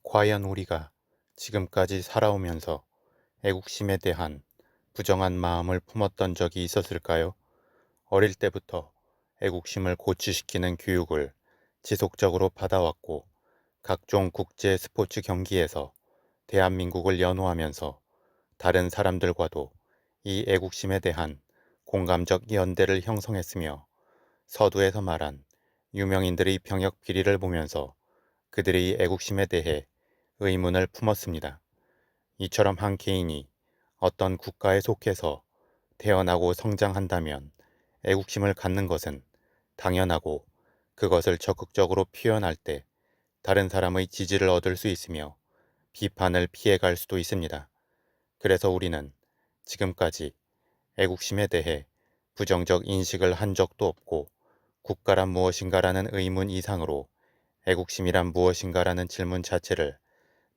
과연 우리가 지금까지 살아오면서 애국심에 대한 부정한 마음을 품었던 적이 있었을까요? 어릴 때부터 애국심을 고취시키는 교육을 지속적으로 받아왔고 각종 국제 스포츠 경기에서 대한민국을 연호하면서 다른 사람들과도 이 애국심에 대한 공감적 연대를 형성했으며 서두에서 말한 유명인들의 병역 비리를 보면서 그들의 애국심에 대해 의문을 품었습니다. 이처럼 한 개인이 어떤 국가에 속해서 태어나고 성장한다면 애국심을 갖는 것은 당연하고 그것을 적극적으로 표현할 때 다른 사람의 지지를 얻을 수 있으며 비판을 피해갈 수도 있습니다. 그래서 우리는 지금까지 애국심에 대해 부정적 인식을 한 적도 없고 국가란 무엇인가라는 의문 이상으로 애국심이란 무엇인가라는 질문 자체를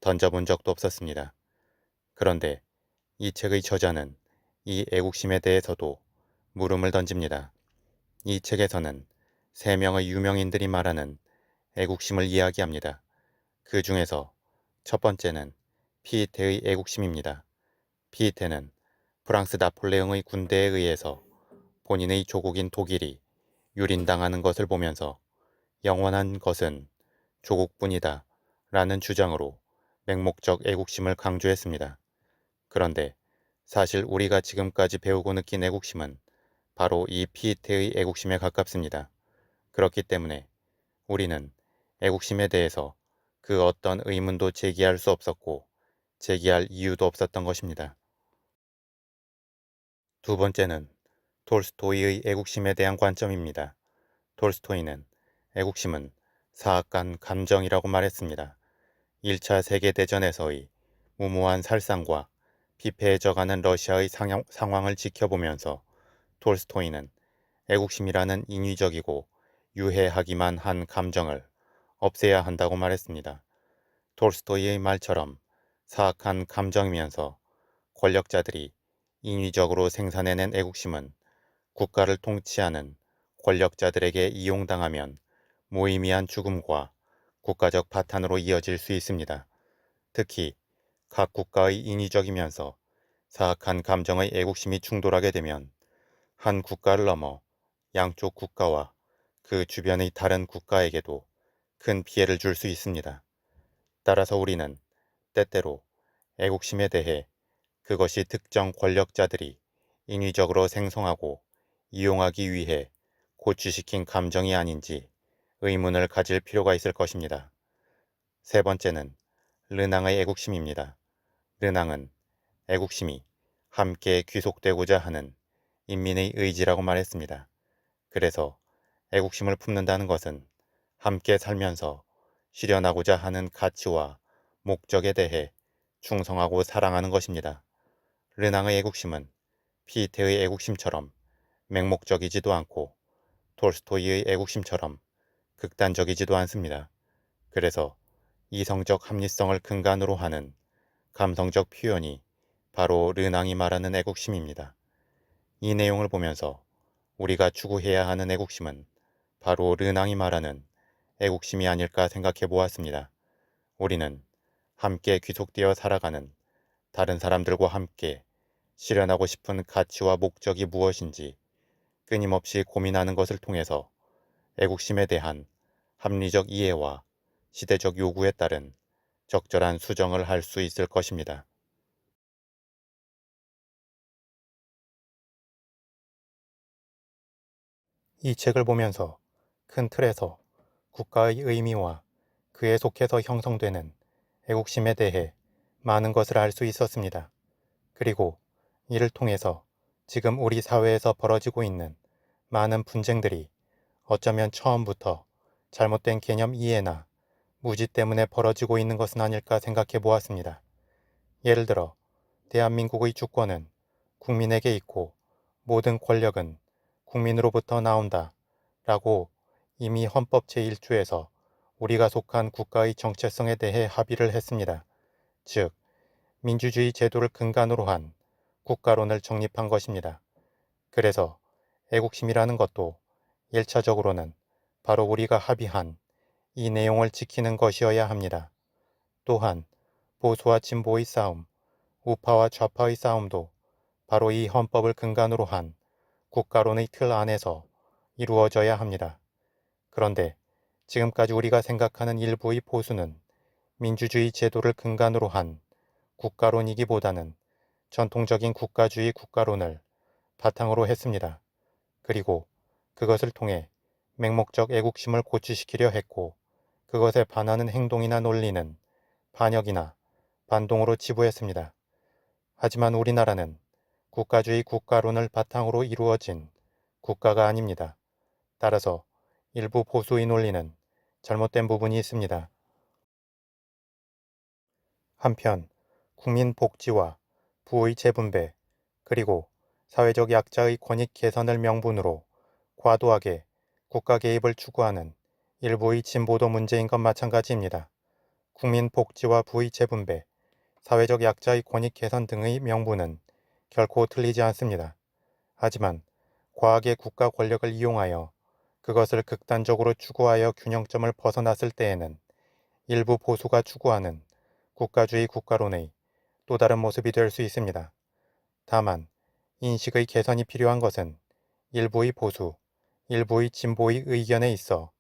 던져본 적도 없었습니다. 그런데 이 책의 저자는 이 애국심에 대해서도 물음을 던집니다. 이 책에서는 세 명의 유명인들이 말하는 애국심을 이야기합니다. 그 중에서 첫 번째는 피에테의 애국심입니다. 피에테는 프랑스 나폴레옹의 군대에 의해서 본인의 조국인 독일이 유린당하는 것을 보면서 영원한 것은 조국뿐이다 라는 주장으로 맹목적 애국심을 강조했습니다. 그런데 사실 우리가 지금까지 배우고 느낀 애국심은 바로 이 피에테의 애국심에 가깝습니다. 그렇기 때문에 우리는 애국심에 대해서 그 어떤 의문도 제기할 수 없었고 제기할 이유도 없었던 것입니다. 두 번째는 톨스토이의 애국심에 대한 관점입니다. 톨스토이는 애국심은 사악한 감정이라고 말했습니다. 1차 세계대전에서의 무모한 살상과 피폐해져가는 러시아의 상황을 지켜보면서 톨스토이는 애국심이라는 인위적이고 유해하기만 한 감정을 없애야 한다고 말했습니다. 톨스토이의 말처럼 사악한 감정이면서 권력자들이 인위적으로 생산해낸 애국심은 국가를 통치하는 권력자들에게 이용당하면 무의미한 죽음과 국가적 파탄으로 이어질 수 있습니다. 특히 각 국가의 인위적이면서 사악한 감정의 애국심이 충돌하게 되면 한 국가를 넘어 양쪽 국가와 그 주변의 다른 국가에게도 큰 피해를 줄 수 있습니다. 따라서 우리는 때때로 애국심에 대해 그것이 특정 권력자들이 인위적으로 생성하고 이용하기 위해 고취시킨 감정이 아닌지 의문을 가질 필요가 있을 것입니다. 세 번째는 르낭의 애국심입니다. 르낭은 애국심이 함께 귀속되고자 하는 인민의 의지라고 말했습니다. 그래서 애국심을 품는다는 것은 함께 살면서 실현하고자 하는 가치와 목적에 대해 충성하고 사랑하는 것입니다. 르낭의 애국심은 피테의 애국심처럼 맹목적이지도 않고 톨스토이의 애국심처럼 극단적이지도 않습니다. 그래서 이성적 합리성을 근간으로 하는 감성적 표현이 바로 르낭이 말하는 애국심입니다. 이 내용을 보면서 우리가 추구해야 하는 애국심은 바로 르낭이 말하는 애국심이 아닐까 생각해 보았습니다. 우리는 함께 귀속되어 살아가는 다른 사람들과 함께 실현하고 싶은 가치와 목적이 무엇인지 끊임없이 고민하는 것을 통해서 애국심에 대한 합리적 이해와 시대적 요구에 따른 적절한 수정을 할 수 있을 것입니다. 이 책을 보면서 큰 틀에서 국가의 의미와 그에 속해서 형성되는 애국심에 대해 많은 것을 알 수 있었습니다. 그리고 이를 통해서 지금 우리 사회에서 벌어지고 있는 많은 분쟁들이 어쩌면 처음부터 잘못된 개념 이해나 무지 때문에 벌어지고 있는 것은 아닐까 생각해 보았습니다. 예를 들어 대한민국의 주권은 국민에게 있고 모든 권력은 국민으로부터 나온다 라고 이미 헌법 제1조에서 우리가 속한 국가의 정체성에 대해 합의를 했습니다. 즉, 민주주의 제도를 근간으로 한 국가론을 정립한 것입니다. 그래서 애국심이라는 것도 1차적으로는 바로 우리가 합의한 이 내용을 지키는 것이어야 합니다. 또한 보수와 진보의 싸움, 우파와 좌파의 싸움도 바로 이 헌법을 근간으로 한 국가론의 틀 안에서 이루어져야 합니다. 그런데 지금까지 우리가 생각하는 일부의 보수는 민주주의 제도를 근간으로 한 국가론이기보다는 전통적인 국가주의 국가론을 바탕으로 했습니다. 그리고 그것을 통해 맹목적 애국심을 고취시키려 했고 그것에 반하는 행동이나 논리는 반역이나 반동으로 치부했습니다. 하지만 우리나라는 국가주의 국가론을 바탕으로 이루어진 국가가 아닙니다. 따라서 일부 보수의 논리는 잘못된 부분이 있습니다. 한편 국민 복지와 부의 재분배 그리고 사회적 약자의 권익 개선을 명분으로 과도하게 국가 개입을 추구하는 일부의 진보도 문제인 것 마찬가지입니다. 국민 복지와 부의 재분배, 사회적 약자의 권익 개선 등의 명분은 결코 틀리지 않습니다. 하지만 과하게 국가 권력을 이용하여 그것을 극단적으로 추구하여 균형점을 벗어났을 때에는 일부 보수가 추구하는 국가주의 국가론의 또 다른 모습이 될 수 있습니다. 다만 인식의 개선이 필요한 것은 일부의 보수, 일부의 진보의 의견에 있어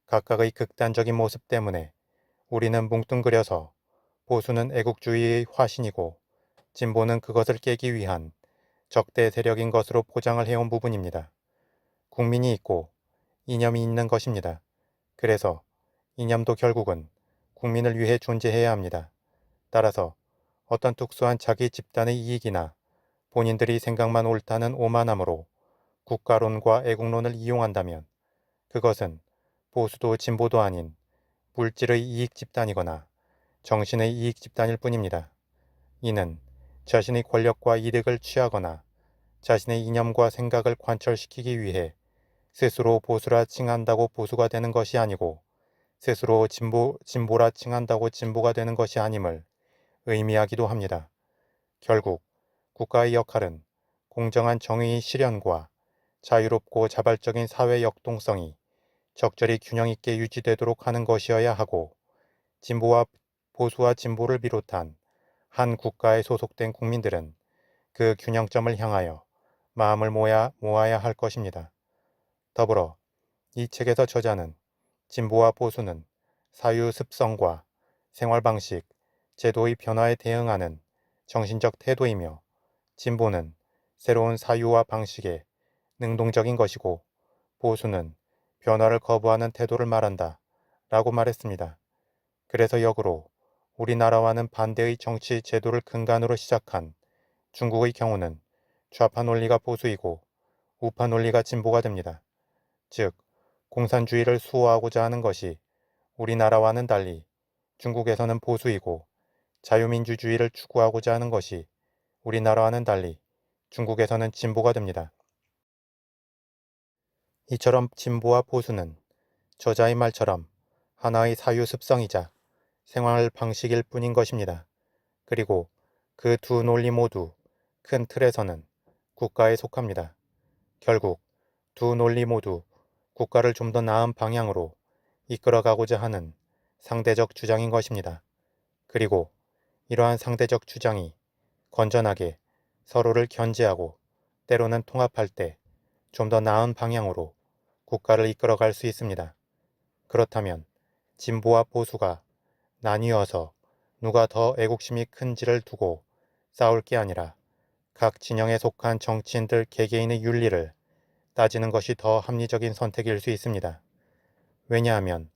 각각의 극단적인 모습 때문에 우리는 뭉뚱그려서 보수는 애국주의의 화신이고 진보는 그것을 깨기 위한 적대 세력인 것으로 포장을 해온 부분입니다. 국민이 있고 이념이 있는 것입니다. 그래서 이념도 결국은 국민을 위해 존재해야 합니다. 따라서 어떤 특수한 자기 집단의 이익이나 본인들이 생각만 옳다는 오만함으로 국가론과 애국론을 이용한다면 그것은 보수도 진보도 아닌 물질의 이익 집단이거나 정신의 이익 집단일 뿐입니다. 이는 자신의 권력과 이득을 취하거나 자신의 이념과 생각을 관철시키기 위해 스스로 보수라 칭한다고 보수가 되는 것이 아니고 스스로 진보라 칭한다고 진보가 되는 것이 아님을 의미하기도 합니다. 결국 국가의 역할은 공정한 정의의 실현과 자유롭고 자발적인 사회 역동성이 적절히 균형 있게 유지되도록 하는 것이어야 하고 진보와 보수와 진보를 비롯한 한 국가에 소속된 국민들은 그 균형점을 향하여 마음을 모아야 할 것입니다. 더불어 이 책에서 저자는 진보와 보수는 사유 습성과 생활 방식, 제도의 변화에 대응하는 정신적 태도이며 진보는 새로운 사유와 방식에 능동적인 것이고 보수는 변화를 거부하는 태도를 말한다 라고 말했습니다. 그래서 역으로 우리나라와는 반대의 정치 제도를 근간으로 시작한 중국의 경우는 좌파 논리가 보수이고 우파 논리가 진보가 됩니다. 즉, 공산주의를 수호하고자 하는 것이 우리나라와는 달리 중국에서는 보수이고 자유민주주의를 추구하고자 하는 것이 우리나라와는 달리 중국에서는 진보가 됩니다. 이처럼 진보와 보수는 저자의 말처럼 하나의 사유 습성이자 생활 방식일 뿐인 것입니다. 그리고 그 두 논리 모두 큰 틀에서는 국가에 속합니다. 결국 두 논리 모두 국가를 좀 더 나은 방향으로 이끌어가고자 하는 상대적 주장인 것입니다. 그리고 이러한 상대적 주장이 건전하게 서로를 견제하고 때로는 통합할 때 좀 더 나은 방향으로 국가를 이끌어갈 수 있습니다. 그렇다면 진보와 보수가 나뉘어서 누가 더 애국심이 큰지를 두고 싸울 게 아니라 각 진영에 속한 정치인들 개개인의 윤리를 따지는 것이 더 합리적인 선택일 수 있습니다. 왜냐하면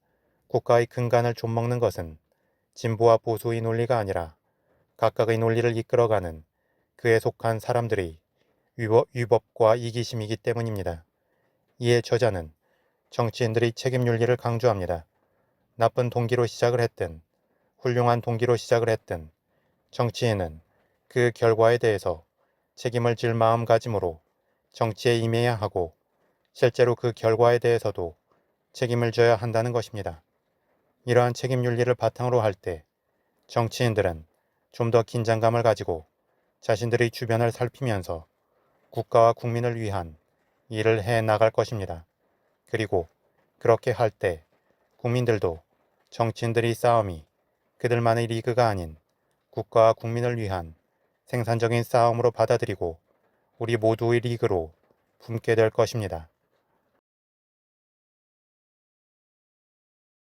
국가의 근간을 좀먹는 것은 진보와 보수의 논리가 아니라 각각의 논리를 이끌어가는 그에 속한 사람들의 위법과 이기심이기 때문입니다. 이에 저자는 정치인들의 책임윤리를 강조합니다. 나쁜 동기로 시작을 했든 훌륭한 동기로 시작을 했든 정치인은 그 결과에 대해서 책임을 질 마음가짐으로 정치에 임해야 하고 실제로 그 결과에 대해서도 책임을 져야 한다는 것입니다. 이러한 책임윤리를 바탕으로 할 때 정치인들은 좀 더 긴장감을 가지고 자신들의 주변을 살피면서 국가와 국민을 위한 일을 해 나갈 것입니다. 그리고 그렇게 할 때 국민들도 정치인들의 싸움이 그들만의 리그가 아닌 국가와 국민을 위한 생산적인 싸움으로 받아들이고 우리 모두의 리그로 품게 될 것입니다.